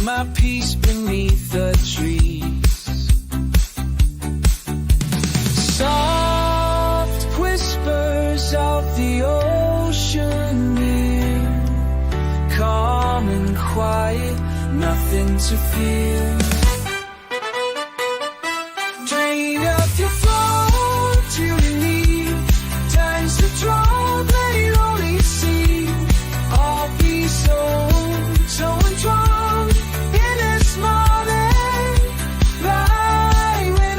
my peace beneath the trees. Soft whispers of the ocean near, calm and quiet, nothing to fear. Drain up your flow till you need, times to draw, let it only see. I'll be so entwined in this moment, right when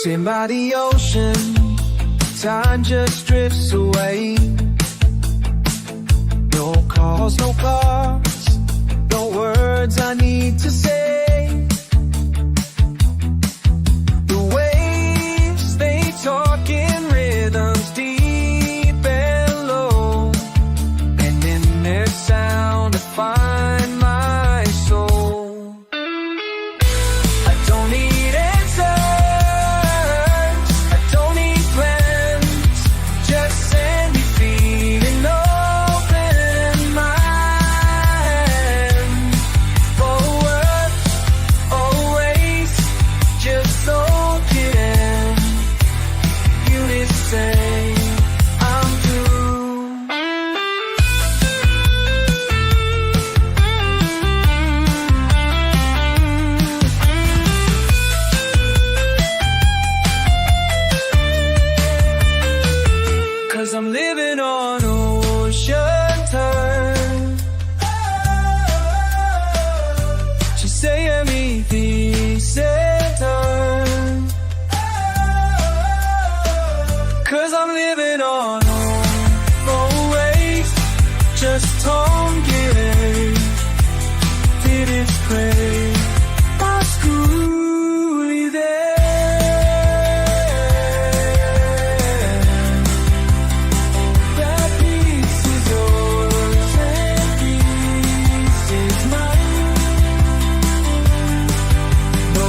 Sitting by the ocean, time just drifts away. No calls, no cards, no words I need to say. The waves, they talk in rhythms deep and low, and in their sound I find my soul. I don't need answers, I don't need plans, just send me feeling open mind. Forward, always, just soak it in. You just say I'm through. Cause I'm living on ocean turn. Just say me peace and turn. Cause I'm living on always, just don't get it. Did it pray? I screw there. That piece is yours and piece is mine. No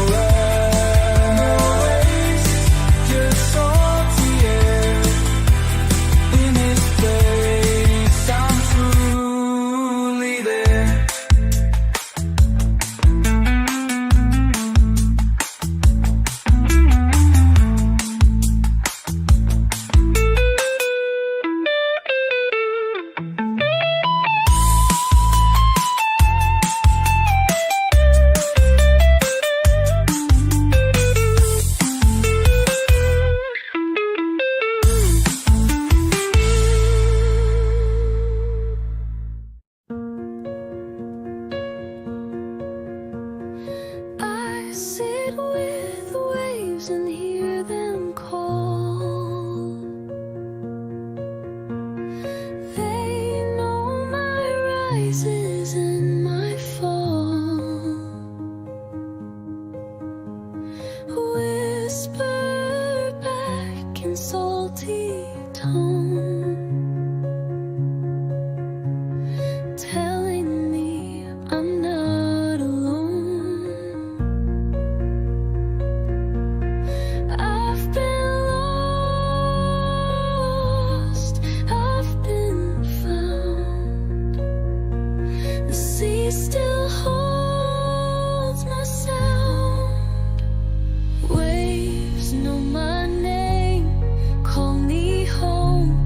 easy tone, telling me I'm not alone. I've been lost, I've been found. The sea still holds my sound. Waves know my name, call me home.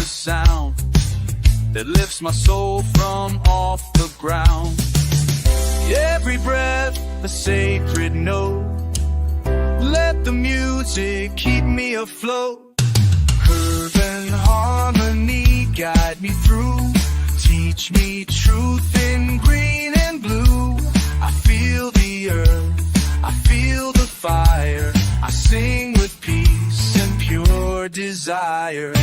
sound that lifts my soul from off the ground. Every breath a sacred note. Let the music keep me afloat. Curve and harmony guide me through. Teach me truth in green and blue. I feel the earth, I feel the fire. I sing with peace and pure desire.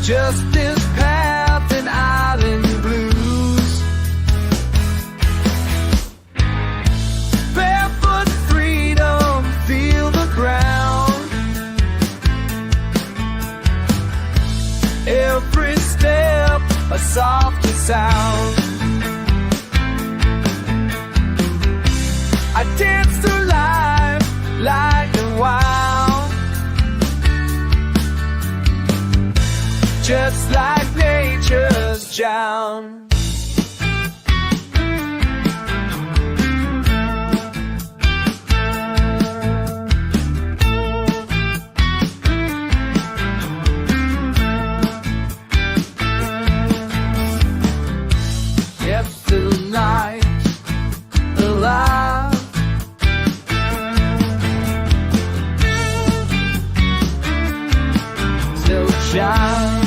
Just this path and island blues. Barefoot freedom, feel the ground. Every step a softer sound. I dance through life light and wild. Just like nature's drown. Kept the night alive. Still shine.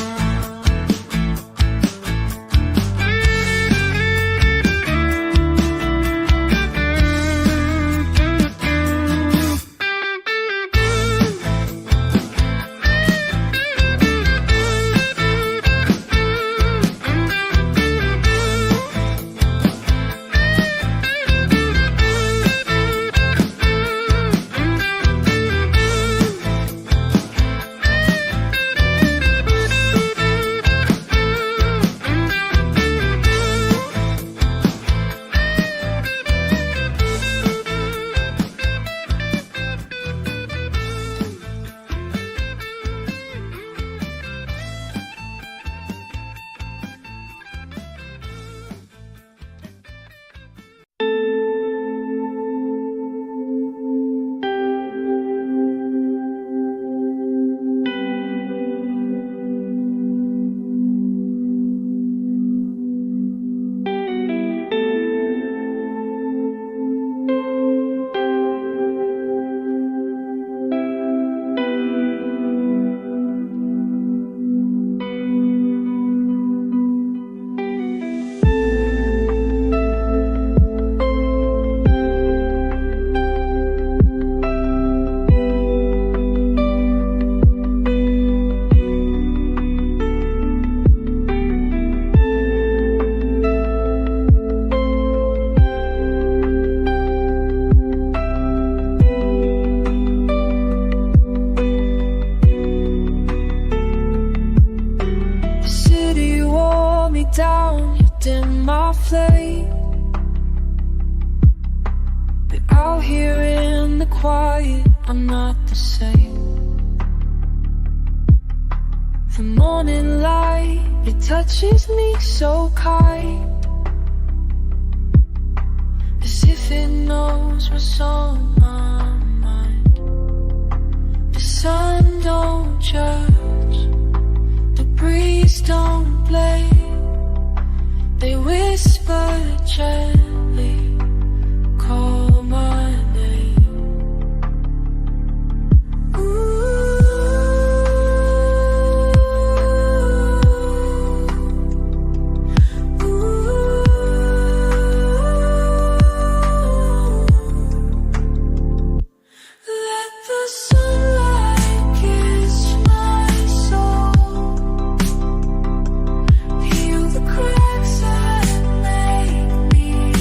out here in the quiet, I'm not the same. The morning light, it touches me so kind, as if it knows what's on my mind. The sun don't judge, the breeze don't blame. They whisper gently, call my name. Ooh. Me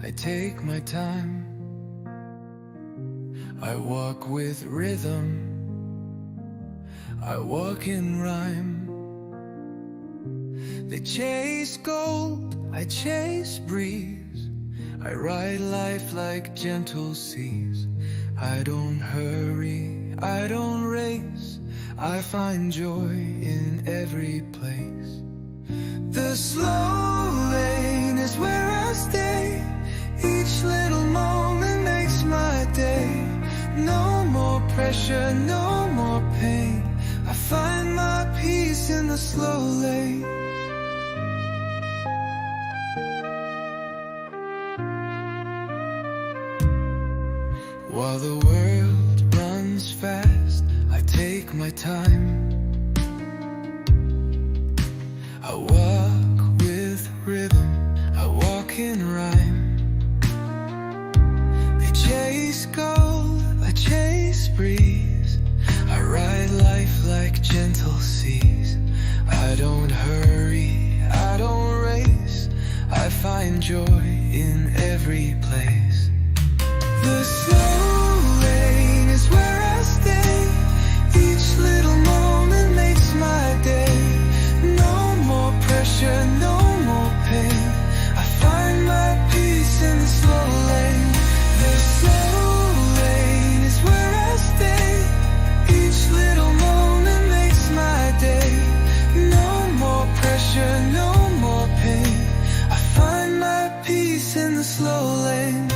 I take my time. I walk with rhythm, I walk in rhyme. They chase gold, I chase breeze. I ride life like gentle seas. I don't hurry, I don't race. I find joy in every place. The slow lane is where I stay. Each little moment makes my day. No more pressure, no more pain. I find my peace in the slow lane. While the world runs fast, I take my time. I walk with rhythm, I walk in rhyme. They chase gold, I chase breeze. I ride life like gentle seas. I don't hurry, I don't race. I find joy in every place. The slow lane is where I stay. Each little moment makes my day. No more pressure, no more pain. I find my peace in the slow lane. The slow lane is where I stay. Each little moment makes my day. No more pressure, no more pain. I find my peace in the slow lane.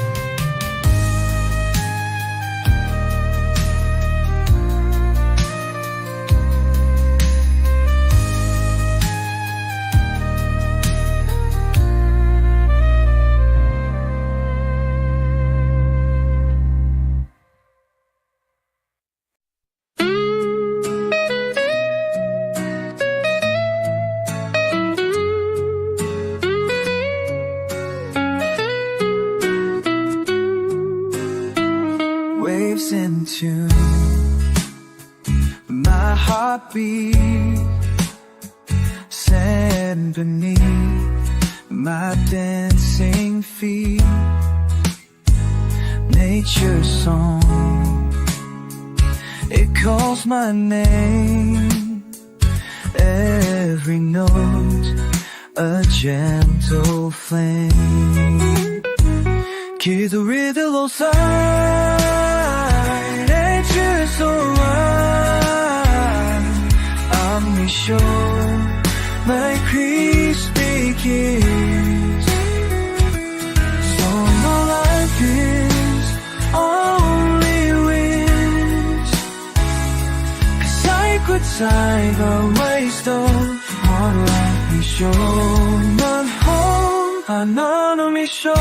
Waves in tune, my heartbeat, sand beneath my dancing feet. Nature's song, it calls my name. Every note, a gentle flame. 기도리들 오사이 Nature's so right. I'm sure my peace begins. So my life is only wins. 'Cause I could take a waste of one life. be sure 난 하나는 미쇼.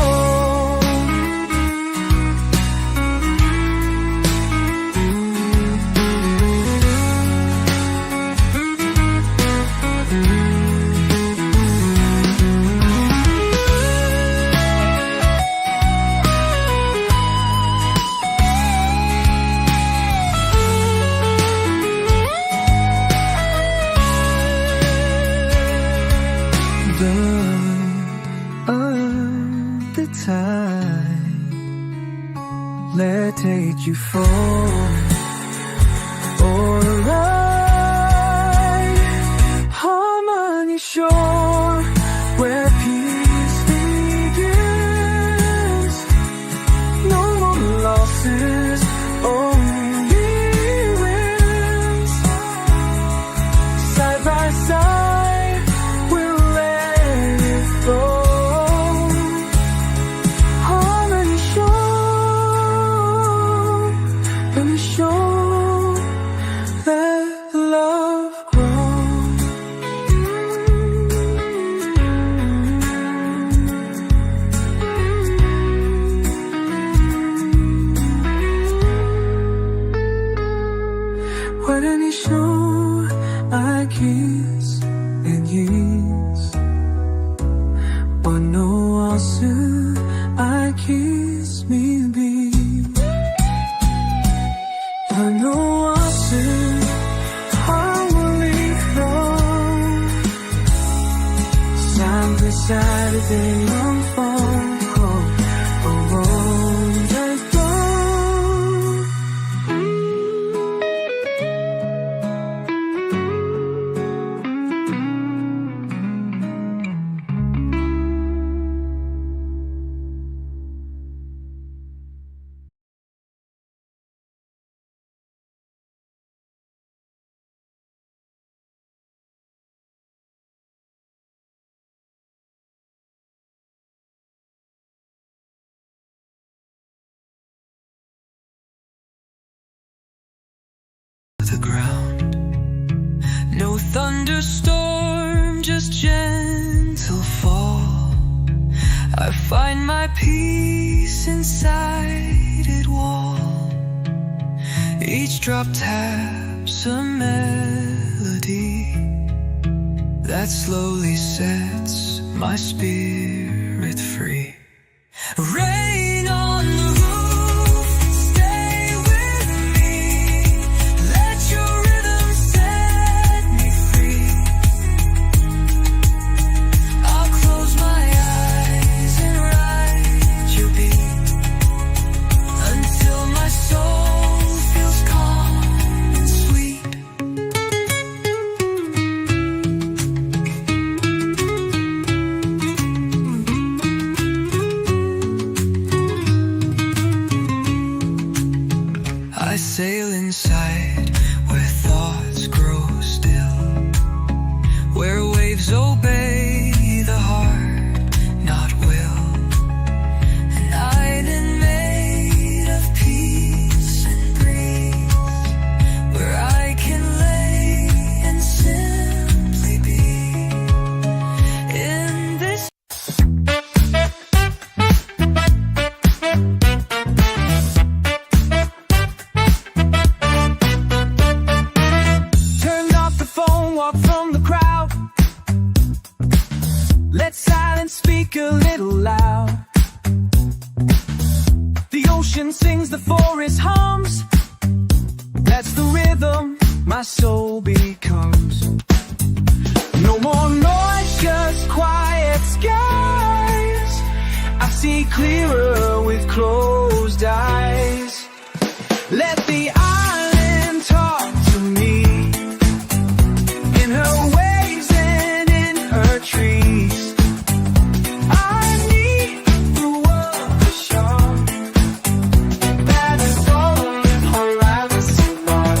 Let's take you for a ride. Harmony shore, where peace begins. No more losses, only wins. Side by side, we'll let it flow. I kiss and yes. One no also I kiss me be. One no also I will leave from. Sound beside the day on phone call. the ground. No thunderstorm, just gentle fall. I find my peace inside it wall. Each drop taps a melody that slowly sets my spirit free. Rain on the roof, stay with me. Let your rhythm set me free. I'll close my eyes and ride your beat until my soul feels calm and sweet. I sail inside where thoughts grow still, where waves obey the heart, not will. An island made of peace and breeze, where I can lay and simply be. In this Turned off the phone, walked from the crowd. Let silence speak a little loud. The ocean sings, the forest hums. That's the rhythm my soul becomes. No more noise, just quiet skies. I see clearer with closed eyes. Let the island talk to me in her waves and in her trees. I need the world to show that it's golden horizon bar.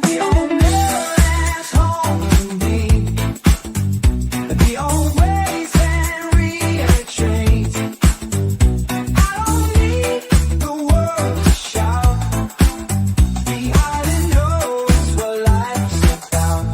The old mirror's home to me. The old ways and retreat. I don't need the world to shout. The island knows what life's about.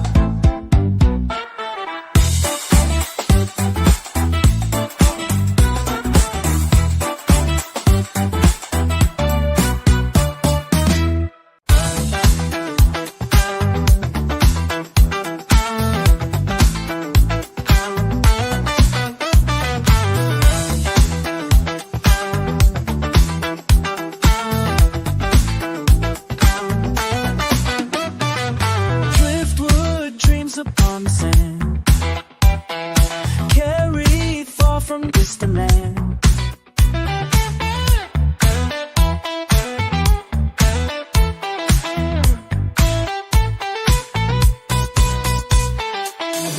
Driftwood dreams upon the sand, carried far from distant land.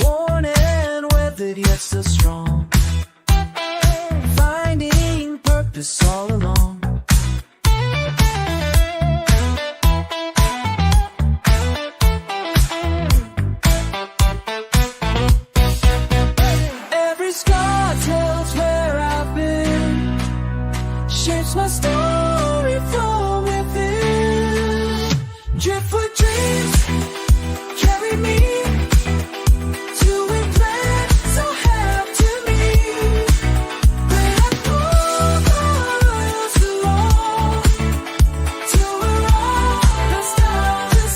Worn and weathered, yet still strong, finding purpose all along. Every scar tells where I've been, shapes my story from within. Driftwood dreams carry me to a place so have to me. When I pull the rails along, till we're all lost out and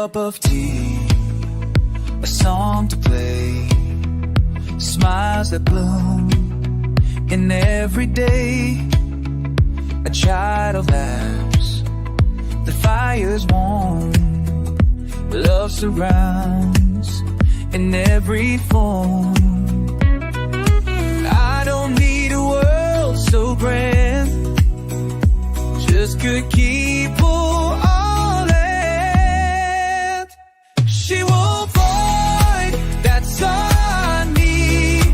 cup of tea, a song to play, smiles that bloom in every day. A child laughs, the fire's warm, love surrounds in every form. I don't need a world so grand, just good people all in. She won't fight, that's all I need.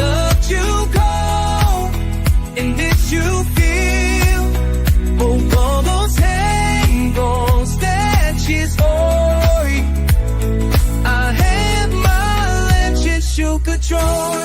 Love to go and this you feel. Oh, all those angles that she's holding. I have my legends you could join.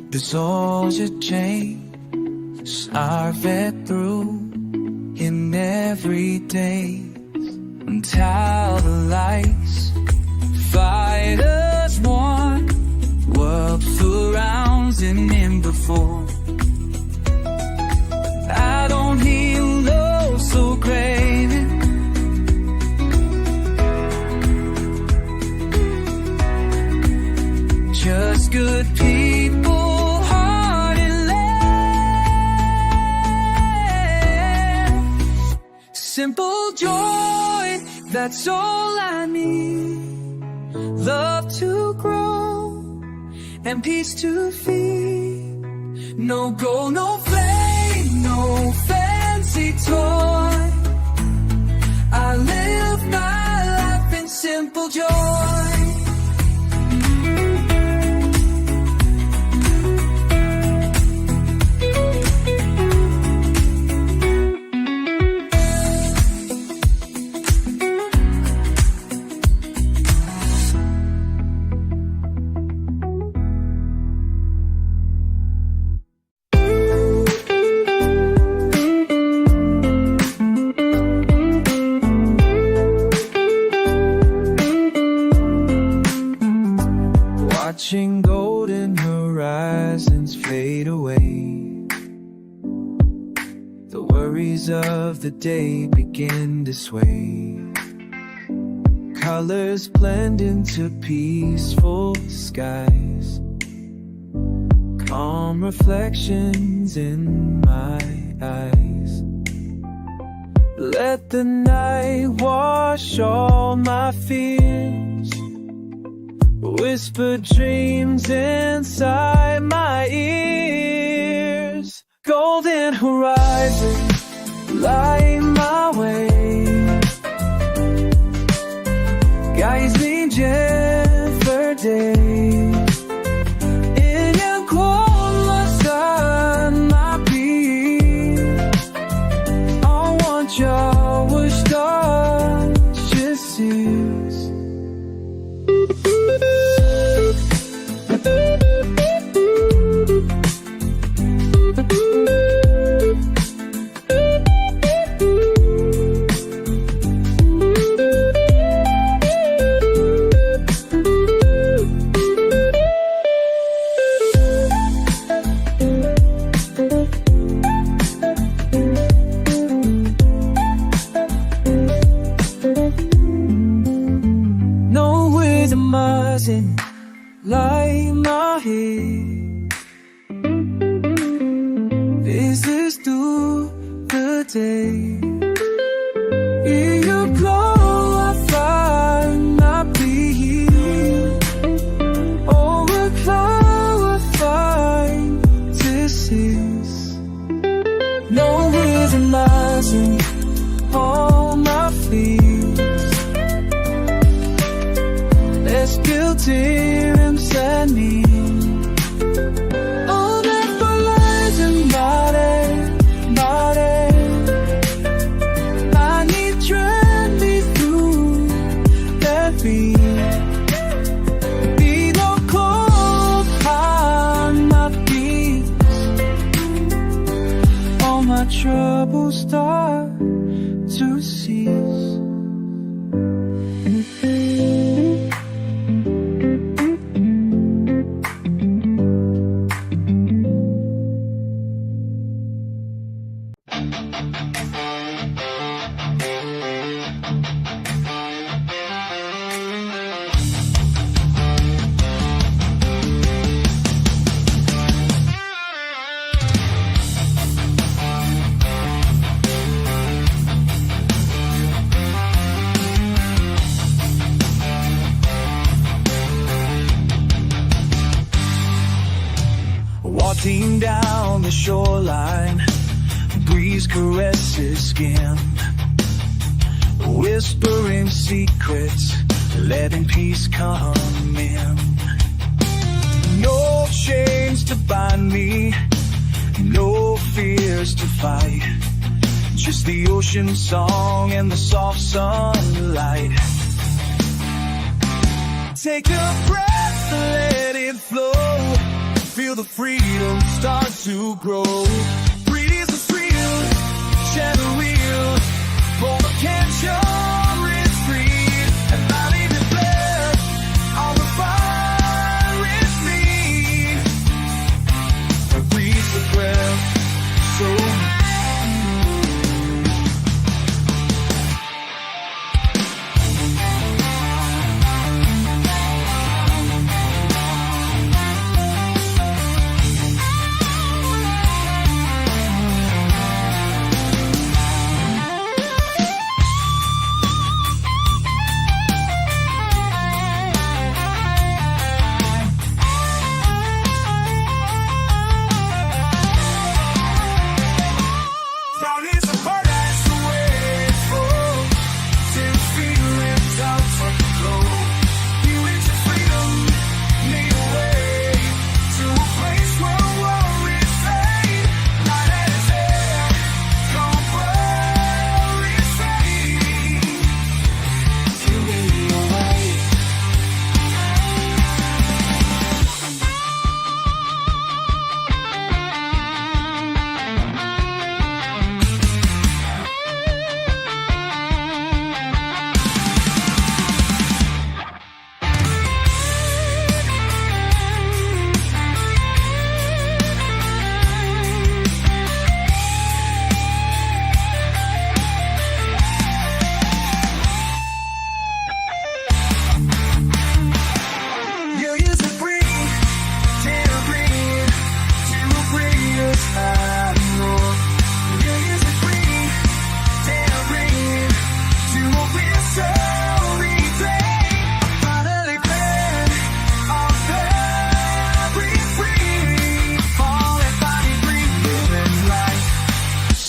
Dissolves your chains, starve it through in every day until the lights fight as one. World surrounds and in before. I don't hear love so great. Just good people. Simple joy, that's all I need. Love to grow and peace to feed. No gold, no flame, no fancy toy. I live my life in simple joy. Watching golden horizons fade away, the worries of the day begin to sway. Colors blend into peaceful skies, calm reflections in my eyes. Let the night wash all my fears, whisper dreams inside my ears. Golden horizon, light my way, guides me for days. In your cold sun, my peace. I want your wish to just cease. Light my head, this is through the day. In your glow I find my peace. Overflow I find to cease. No rhythm rising on my feet. Let's build it. the shoreline, breeze caresses skin, whispering secrets, letting peace come in. No chains to bind me, no fears to fight, just the ocean song and the soft sunlight. Take a breath, let it flow, feel the freedom start to grow. Breeze is real, channel wheel, for the capture is free, and I leave it there, all the fire is me. Breathe the breath, so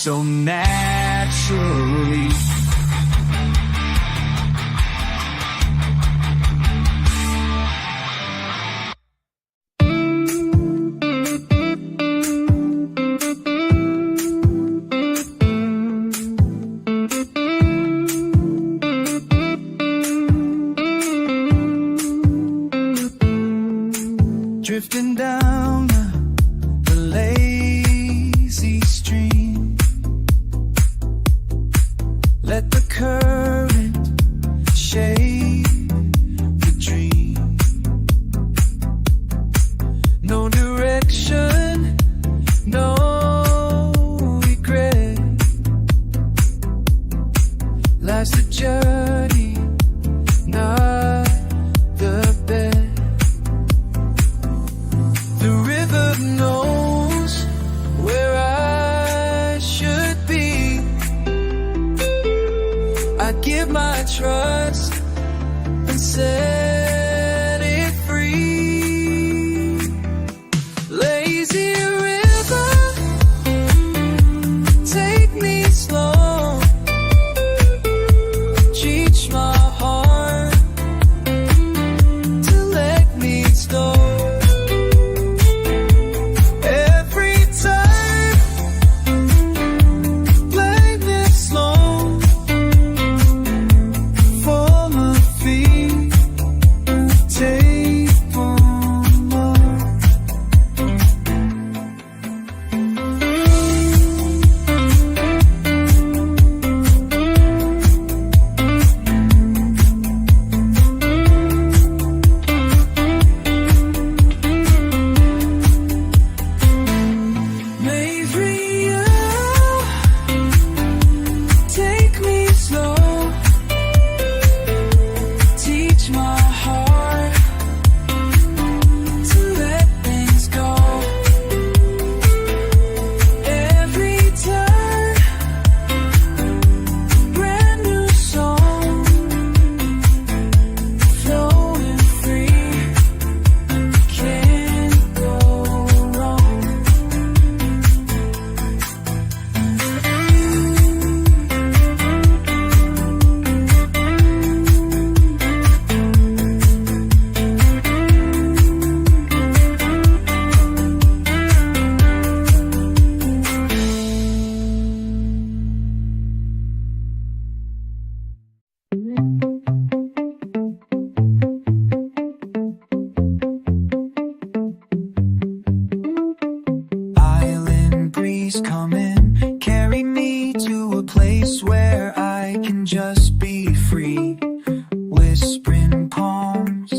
so naturally. Drifting down the lazy stream, let the current shape the dream. No direction, no regret. Life's a journey, not the best. The river knows where I should be. I give my trust and set it free. Lazy river, take me slow. Teach my heart to let me go. where I can just be free. Whispering palms,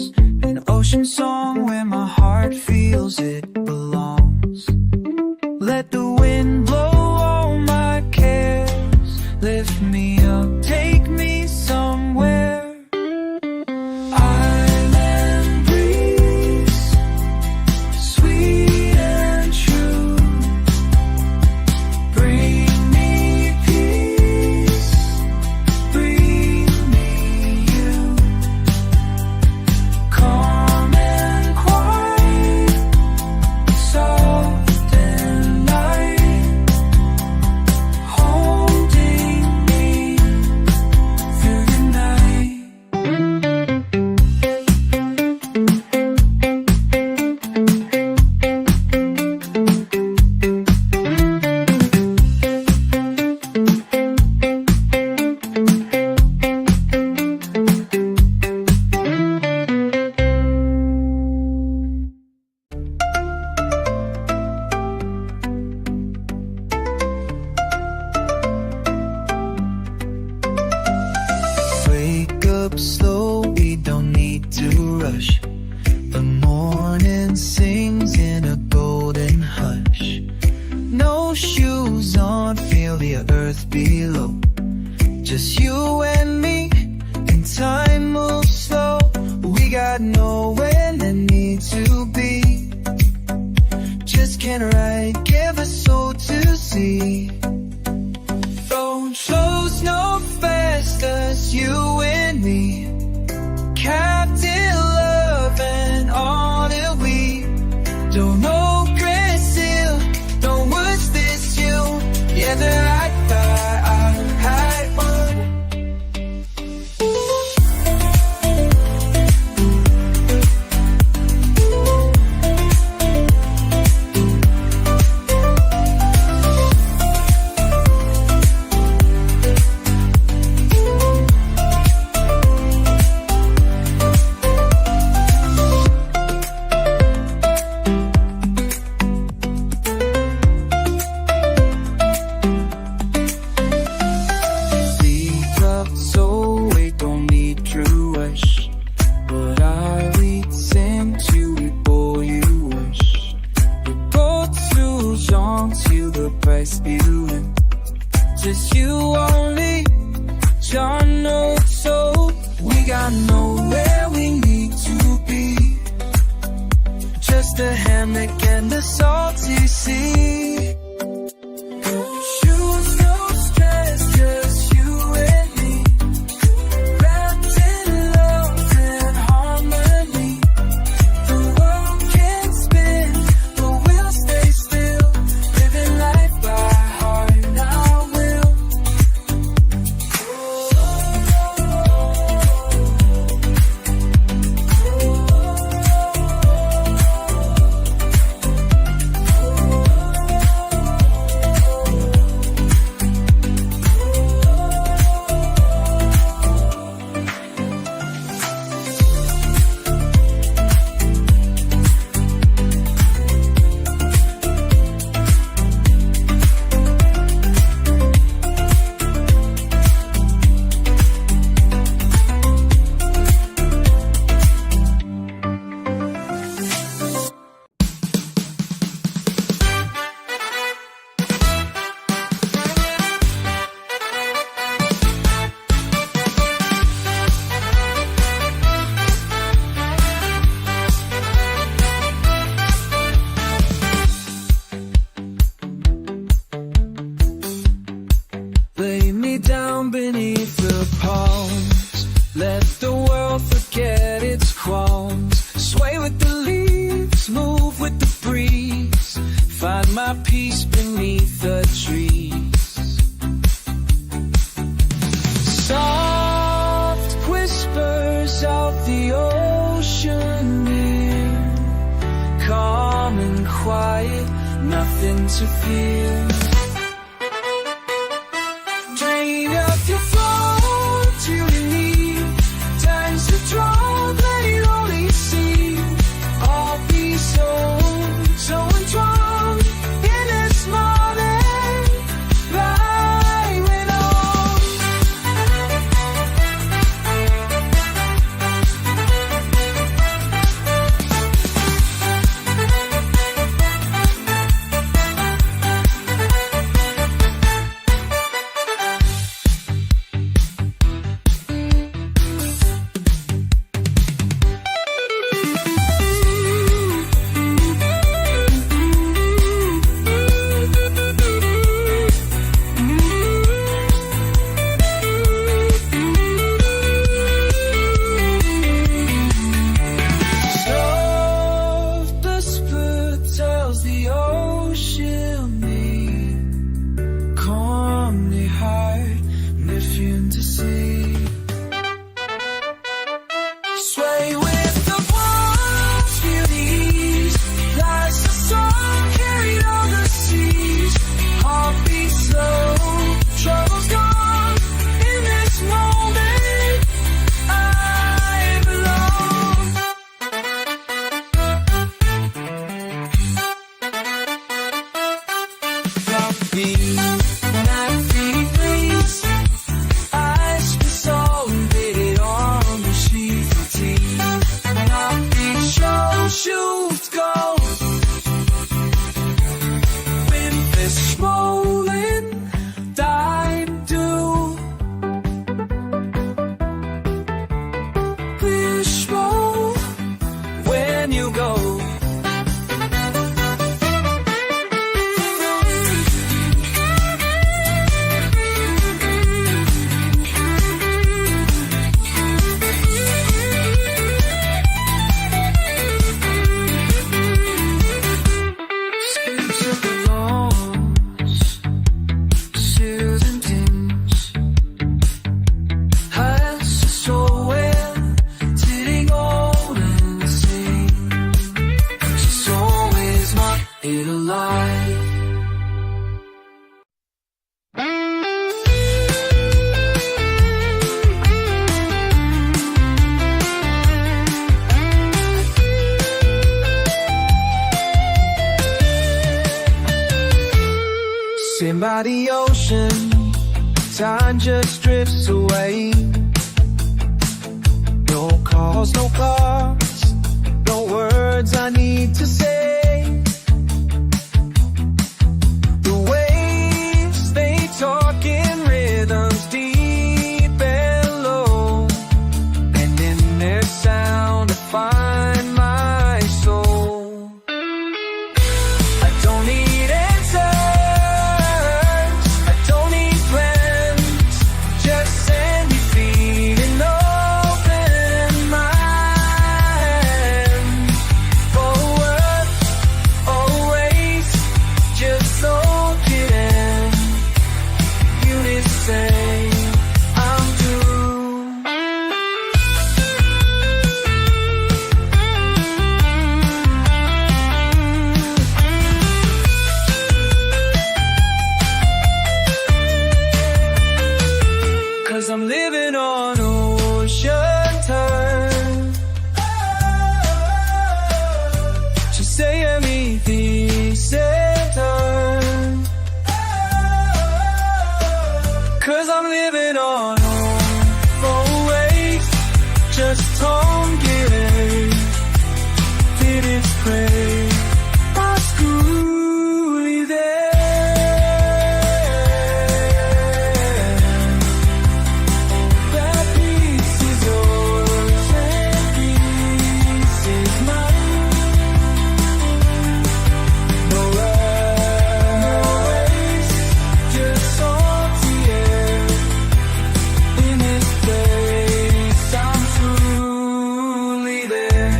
an ocean song where my heart feels it belongs. Let the wind blow all my cares, lift me up, take me somewhere. Island breeze, sweet and true, bring me peace, bring me you. Calm and quiet, soft and light, holding me through the night. Wake up slow, we don't need to rush. The morning sings in a golden hush. No shoes on, feel the earth below. Just you and me, and time moves slow. We got nowhere that need to be. Just can't write, give a soul to see. Road flows no faster, you and me. Captain love and all that we don't know, Brazil, don't wish this you. Yeah, the I had one. Just you only, John knows so. We got nowhere we need to be. Just a hammock and a salty sea. Shoes, no stress, just you and me. Wrapped in love and harmony. The world can spin, but we'll stay still. Living life by heart. Lay me down beneath the palms. Let the world forget its qualms. Sway with the leaves, move with the breeze. Find my peace beneath the trees. Soft whispers of the ocean near. Calm and quiet, nothing to fear. Drain up your flow till you need. Times to draw, let it only see. All be so entwined in this moment. Right when all by the ocean, time just drifts away. No calls, no cars, no words I need to say. The waves, they talk in rhythms deep and low, and in their sound I find my soul. I don't need answers, I don't need plans, just send me feet and open mind. Forward, always, just soak it in. Units say I'm through. 'Cause I'm living on ocean time. Just say me decent time. 'Cause I'm living on always, just don't get it. Did it pray? Oscuri that piece is yours and piece is mine. No race, just salty air. In this place, I'm truly there.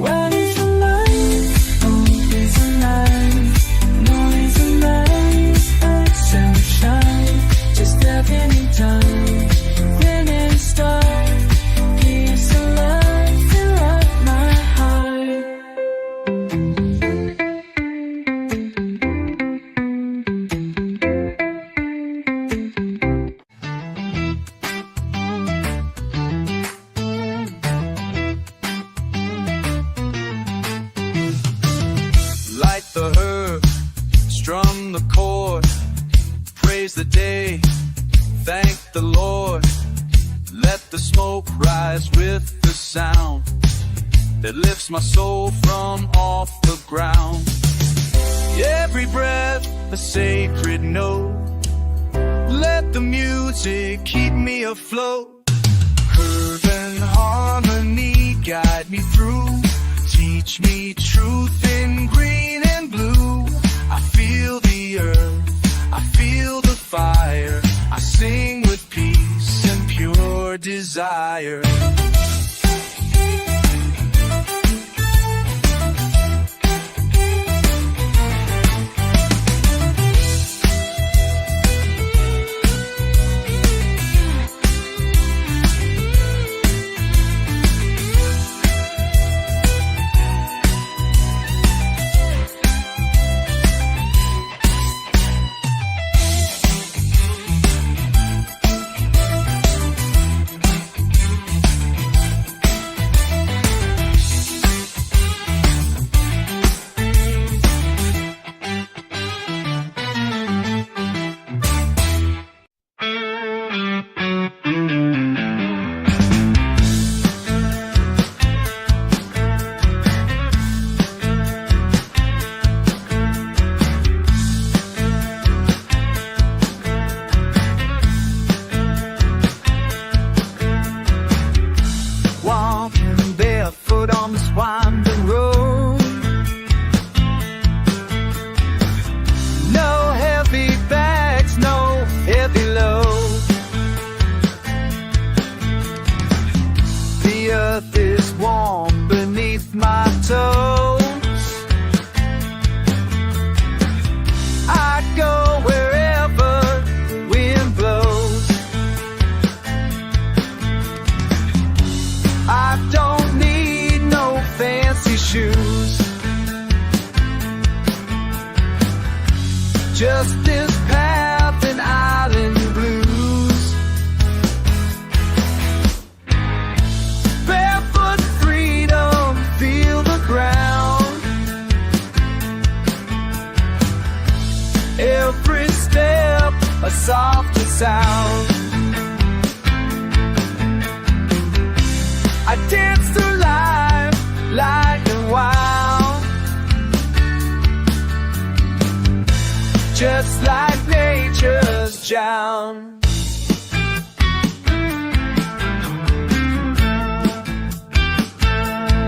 When it's alive, hope is alive. Noise and light, sunshine, just stepping in time. Then it start, peace and love fill up my heart. Light the herb, strum the chord, praise the day, thank the Lord. Let the smoke rise with the sound that lifts my soul from off the ground. Every breath a sacred note, let the music keep me afloat. Curve and harmony guide me through, teach me truth in green and blue. I feel the earth, I feel the fire, I sing with peace and pure desire. just this path and island blues. Barefoot freedom, feel the ground. Every step a softer sound. I dance through life light and wild, just like nature's child.